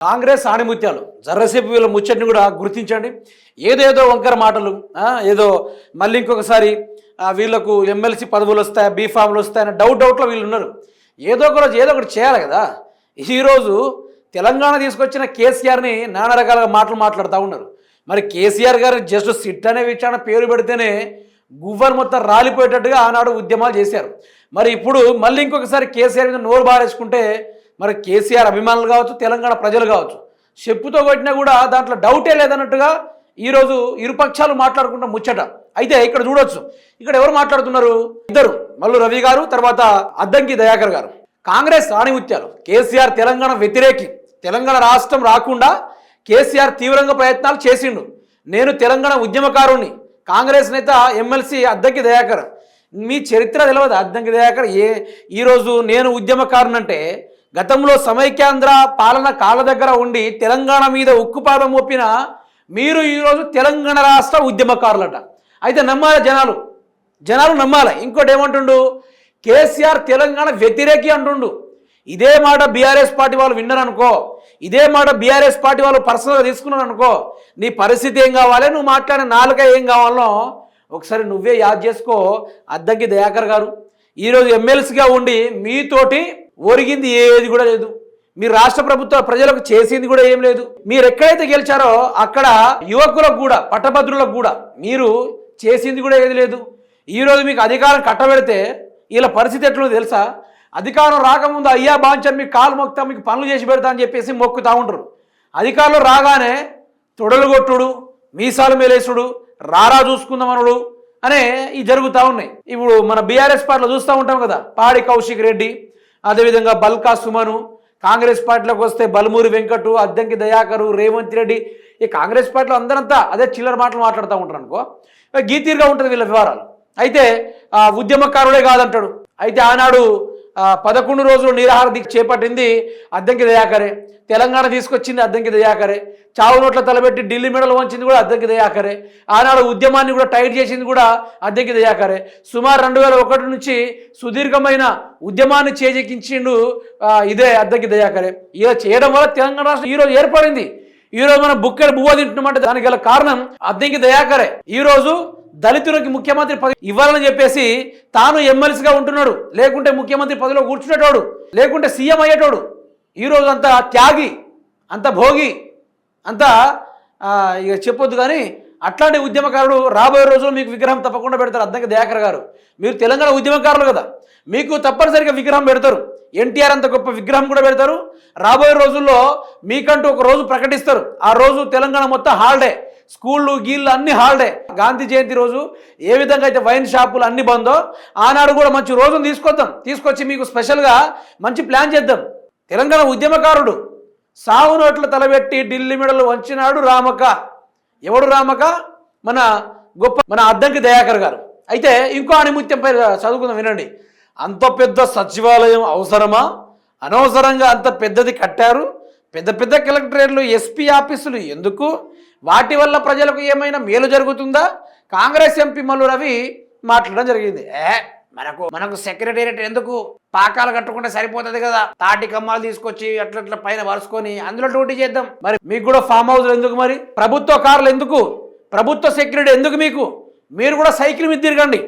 కాంగ్రెస్ ఆణిముత్యాలు జర్రసేపు వీళ్ళ ముచ్చటిని కూడా గుర్తించండి. ఏదేదో వంకర మాటలు, ఏదో మళ్ళీ ఇంకొకసారి వీళ్ళకు ఎమ్మెల్సీ పదవులు వస్తాయి, బీఫామ్లు వస్తాయని డౌట్లో వీళ్ళు ఉన్నారు. ఏదో ఒక రోజు ఏదో ఒకటి చేయాలి కదా. ఈరోజు తెలంగాణ తీసుకొచ్చిన కేసీఆర్ని నానా రకాలుగా మాట్లాడుతూ ఉన్నారు. మరి కేసీఆర్ గారు జస్ట్ సిట్ అనే విచారణ పేరు పెడితేనే గువ్వలు మొత్తం రాలిపోయేటట్టుగా ఆనాడు ఉద్యమాలు చేశారు. మరి ఇప్పుడు మళ్ళీ ఇంకొకసారి కేసీఆర్ మీద నోరు బారేసుకుంటే మరి కేసీఆర్ అభిమానులు కావచ్చు, తెలంగాణ ప్రజలు కావచ్చు, చెప్పుతో కొట్టినా కూడా దాంట్లో డౌటే లేదన్నట్టుగా ఈరోజు ఇరుపక్షాలు మాట్లాడుకుంటూ ముచ్చట. అయితే ఇక్కడ చూడొచ్చు, ఇక్కడ ఎవరు మాట్లాడుతున్నారు? ఇద్దరు, మల్లు రవి గారు, తర్వాత అద్దంకి దయాకర్ గారు. కాంగ్రెస్ ఆణిముత్యాలు. కేసీఆర్ తెలంగాణ వ్యతిరేకి, తెలంగాణ రాష్ట్రం రాకుండా కేసీఆర్ తీవ్రంగా ప్రయత్నాలు చేసిండు. నేను తెలంగాణ ఉద్యమకారుణ్ణి. కాంగ్రెస్ నేత ఎమ్మెల్సీ అద్దంకి దయాకర్. మీ చరిత్ర తెలియదు అద్దంకి దయాకర్. ఈరోజు నేను ఉద్యమకారునంటే గతంలో సమైక్యాంధ్ర పాలన కాళ్ళ దగ్గర ఉండి తెలంగాణ మీద ఉక్కుపాదం మోపిన మీరు ఈరోజు తెలంగాణ రాష్ట్ర ఉద్యమకారులట. అయితే నమ్మాలి జనాలు నమ్మాలి. ఇంకోటి ఏమంటుండు? కేసీఆర్ తెలంగాణ వ్యతిరేకి అంటుండు. ఇదే మాట బీఆర్ఎస్ పార్టీ వాళ్ళు విన్నారనుకో, ఇదే మాట బీఆర్ఎస్ పార్టీ వాళ్ళు పర్సనల్గా తీసుకున్నారు అనుకో, నీ పరిస్థితి ఏం కావాలి, నువ్వు మాట్లాడిన నాలుక ఏం కావాలో ఒకసారి నువ్వే యాద్ చేసుకో. అద్దంకి దయాకర్ గారు ఈరోజు ఎమ్మెల్సీగా ఉండి మీతోటి ఒరిగింది ఏది కూడా లేదు. మీరు రాష్ట్ర ప్రభుత్వ ప్రజలకు చేసింది కూడా ఏం లేదు. మీరు ఎక్కడైతే గెలిచారో అక్కడ యువకులకు కూడా, పట్టభద్రులకు కూడా మీరు చేసింది కూడా ఏది లేదు. ఈరోజు మీకు అధికారం కట్టబెడితే వీళ్ళ పరిస్థితి ఎట్లా తెలుసా? అధికారం రాకముందు అయ్యా బాంచని మీకు కాలు మొక్కుతా, మీకు పనులు చేసి పెడతా అని చెప్పేసి మొక్కుతూ ఉంటారు. అధికారంలో రాగానే తొడలు కొట్టుడు, మీసాలు మేలేసుడు, రారా చూసుకుందామనుడు అనే ఇవి జరుగుతూ ఉన్నాయి. ఇప్పుడు మన బీఆర్ఎస్ పార్టీలో చూస్తూ ఉంటాం కదా, పాడి కౌశిక్ రెడ్డి, అదేవిధంగా బల్కా సుమను. కాంగ్రెస్ పార్టీలోకి వస్తే బలమూరి వెంకటు, అద్దంకి దయాకరు, రేవంత్ రెడ్డి. ఈ కాంగ్రెస్ పార్టీలో అందరంతా అదే చిల్లర మాటలు మాట్లాడుతూ ఉంటారు అనుకో. గీతీరుగా ఉంటుంది వీళ్ళ వ్యవహారాలు. అయితే ఉద్యమకారుడే కాదంటాడు. అయితే ఆనాడు 11 రోజులు నిరాహార దీక్ష చేపట్టింది అద్దంకి దయాకరే. తెలంగాణ తీసుకొచ్చింది అద్దంకి దయాకరే. చావు నోట్ల తలబెట్టి ఢిల్లీ మెడలు వంచింది కూడా అద్దంకి దయాకరే. ఆనాడు ఉద్యమాన్ని కూడా టైట్ చేసింది కూడా అద్దంకి దయాకరే. సుమారు 2001 నుంచి సుదీర్ఘమైన ఉద్యమాన్ని చేజెక్కించిండు ఇదే అద్దంకి దయాకరే. ఇలా చేయడం వల్ల తెలంగాణ రాష్ట్రం ఈరోజు ఏర్పడింది. ఈరోజు మనం బుక్కెడు బువ్వ తింటున్నామంటే దానికి గల కారణం అద్దంకి దయాకరే. ఈరోజు దళితులకి ముఖ్యమంత్రి పదవి ఇవ్వాలని చెప్పేసి తాను ఎమ్మెల్సీగా ఉంటున్నాడు, లేకుంటే ముఖ్యమంత్రి పదవిలో కూర్చునేటోడు, లేకుంటే సీఎం అయ్యేటోడు. ఈరోజు అంత త్యాగి, అంత భోగి, అంత ఇక చెప్పొద్దు. కానీ అట్లాంటి ఉద్యమకారుడు రాబోయే రోజుల్లో మీకు విగ్రహం తప్పకుండా పెడతారు అద్దంకి దయాకర్ గారు. మీరు తెలంగాణ ఉద్యమకారులు కదా, మీకు తప్పనిసరిగా విగ్రహం పెడతారు. ఎన్టీఆర్ అంత గొప్ప విగ్రహం కూడా పెడతారు. రాబోయే రోజుల్లో మీకంటూ ఒక రోజు ప్రకటిస్తారు. ఆ రోజు తెలంగాణ మొత్తం హాలిడే, స్కూళ్ళు గీళ్ళు అన్ని హాలిడే. గాంధీ జయంతి రోజు ఏ విధంగా అయితే వైన్ షాపులు అన్ని బందో, ఆనాడు కూడా మంచి రోజును తీసుకొచ్చి మీకు స్పెషల్గా మంచి ప్లాన్ చేద్దాం. తెలంగాణ ఉద్యమకారుడు సావు నోట్ల తలబెట్టి ఢిల్లీ మెడలు వంచినాడు రామక. ఎవడు రామక? మన అద్దంకి దయాకర్ గారు. అయితే ఇంకో ఆణిముత్యంపై చదువుకుందాం, వినండి. అంత పెద్ద సచివాలయం అవసరమా? అనవసరంగా అంత పెద్దది కట్టారు. పెద్ద కలెక్టరేట్లు, ఎస్పీ ఆఫీసులు ఎందుకు? వాటి వల్ల ప్రజలకు ఏమైనా మేలు జరుగుతుందా? కాంగ్రెస్ ఎంపీ మల్లు రవి మాట్లాడడం జరిగింది. మనకు సెక్రటేరియట్ ఎందుకు? పాకాలు కట్టుకుంటే సరిపోతుంది కదా, తాటి కమ్మాలు తీసుకొచ్చి అట్లా పైన వరుసుకొని అందులో డ్యూటీ చేద్దాం. మరి మీకు కూడా ఫామ్ హౌస్లు ఎందుకు? మరి ప్రభుత్వ కార్లు ఎందుకు? ప్రభుత్వ సెక్యూరిటీ ఎందుకు మీకు? మీరు కూడా సైకిల్ మీద తిరగండి,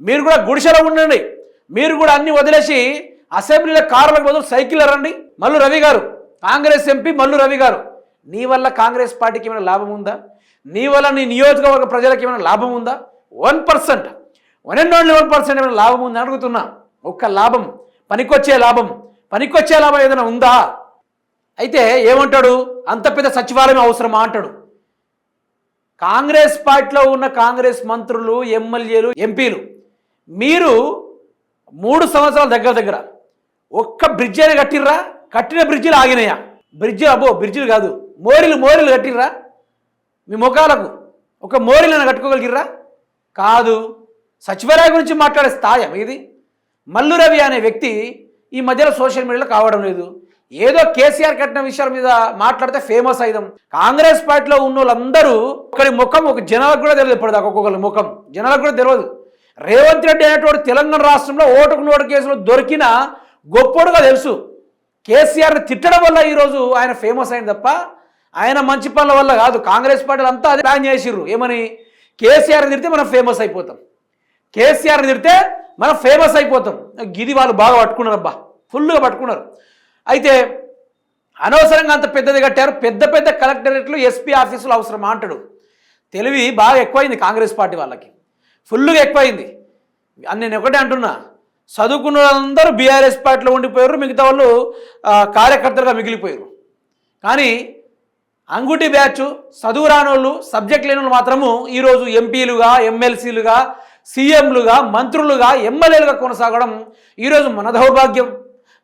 మీరు కూడా గుడిసెలో ఉండండి, మీరు కూడా అన్ని వదిలేసి అసెంబ్లీలో కార్లకు బదులు సైకిల్ రండి. మల్లు రవి గారు, కాంగ్రెస్ ఎంపీ మల్లు రవి గారు, నీ వల్ల కాంగ్రెస్ పార్టీకి ఏమైనా లాభం ఉందా? నీ వల్ల నీ నియోజకవర్గ ప్రజలకు ఏమైనా లాభం ఉందా? 1%, 1% ఏమైనా లాభం ఉందని అడుగుతున్నా. ఒక్క లాభం, పనికొచ్చే లాభం ఏదైనా ఉందా? అయితే ఏమంటాడు? అంత పెద్ద సచివాలయం అవసరమా అంటాడు. కాంగ్రెస్ పార్టీలో ఉన్న కాంగ్రెస్ మంత్రులు, ఎమ్మెల్యేలు, ఎంపీలు, మీరు 3 సంవత్సరాల దగ్గర ఒక్క బ్రిడ్జ్ అయినా కట్టిర్రా? కట్టిన బ్రిడ్జిలు ఆగినాయా? బ్రిడ్జిలు కాదు, మోరీలు కట్టిర్రా? మీ ముఖాలకు ఒక మోరీలను కట్టుకోగలిగిర్రా? కాదు. సచివాలయం గురించి మాట్లాడే స్థాయి ఇది. మల్లు రవి అనే వ్యక్తి ఈ మధ్యలో సోషల్ మీడియాలో కావడం లేదు. ఏదో కేసీఆర్ కట్టిన విషయాల మీద మాట్లాడితే ఫేమస్ అయిదాం. కాంగ్రెస్ పార్టీలో ఉన్న వాళ్ళందరూ ఒకరి ముఖం ఒక జనాలకు కూడా తెలియదు. ఇప్పటిదాకా ఒక్కొక్కరి ముఖం జనాలకు కూడా తెలియదు. రేవంత్ రెడ్డి అనేటువంటి తెలంగాణ రాష్ట్రంలో ఓటుకు నోటు కేసులో దొరికిన గొప్పోడుగా తెలుసు. కేసీఆర్ని తిట్టడం వల్ల ఈరోజు ఆయన ఫేమస్ అయింది తప్ప ఆయన మంచి పనుల వల్ల కాదు. కాంగ్రెస్ పార్టీలు అంతా అదే ప్లాన్ చేసిర్రు. ఏమని? కేసీఆర్ని తిడితే మనం ఫేమస్ అయిపోతాం, కేసీఆర్ని తిడితే మనం ఫేమస్ అయిపోతాం. గిది వాళ్ళు బాగా పట్టుకున్నారు, అబ్బా ఫుల్గా పట్టుకున్నారు. అయితే అనవసరంగా అంత పెద్దది కట్టారు. పెద్ద పెద్ద కలెక్టరేట్లు, ఎస్పీ ఆఫీసులు అవసరమా అంటాడు. తెలివి బాగా ఎక్కువైంది కాంగ్రెస్ పార్టీ వాళ్ళకి, ఫుల్గా ఎక్కువైంది. నేను ఒకటే అంటున్నా, చదువుకున్న వాళ్ళందరూ బీఆర్ఎస్ పార్టీలో ఉండిపోయారు, మిగతా వాళ్ళు కార్యకర్తలుగా మిగిలిపోయారు. కానీ అంగుటి బ్యాచ్, చదువు రాని వాళ్ళు, సబ్జెక్ట్ లేని వాళ్ళు మాత్రము ఈరోజు ఎంపీలుగా, ఎమ్మెల్సీలుగా, సీఎంలుగా, మంత్రులుగా, ఎమ్మెల్యేలుగా కొనసాగడం ఈరోజు మన దౌర్భాగ్యం.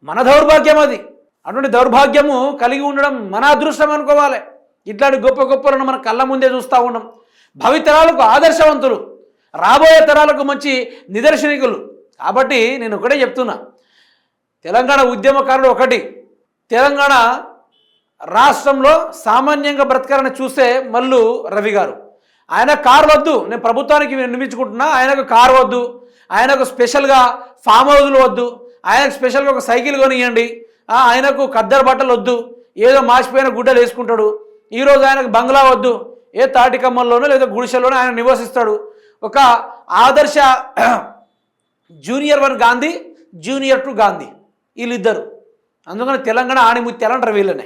మన దౌర్భాగ్యం అది. అటువంటి దౌర్భాగ్యము కలిగి ఉండడం మన అదృష్టం అనుకోవాలి. ఇట్లాంటి గొప్ప గొప్పలను మన కళ్ళ ముందే చూస్తూ ఉన్నాం. భవితరాలకు ఆదర్శవంతులు, రాబోయే తరాలకు మంచి నిదర్శనికులు. కాబట్టి నేను ఒకటే చెప్తున్నా, తెలంగాణ ఉద్యమకారుడు ఒకటి, తెలంగాణ రాష్ట్రంలో సామాన్యంగా బ్రతకాలని చూస్తే మల్లు రవి గారు, ఆయన కారు వద్దు, నేను ప్రభుత్వానికి నిర్మించుకుంటున్నా, ఆయనకు కారు వద్దు, ఆయనకు స్పెషల్గా ఫామ్ హౌజులు వద్దు, ఆయనకు స్పెషల్గా ఒక సైకిల్ కొనియండి, ఆయనకు ఖద్దరు బట్టలు వద్దు, ఏదో మాసిపోయిన గుడ్డలు వేసుకుంటాడు, ఈరోజు ఆయనకు బంగ్లా వద్దు, ఏ తాటికమ్మల్లోనో లేదా గుడిసెల్లోనో ఆయన నివసిస్తాడు. ఒక ఆదర్శ జూనియర్ 1 గాంధీ, జూనియర్ 2 గాంధీ వీళ్ళిద్దరు. అందుకని తెలంగాణ ఆణిముత్యాలంటారు వీళ్ళనే.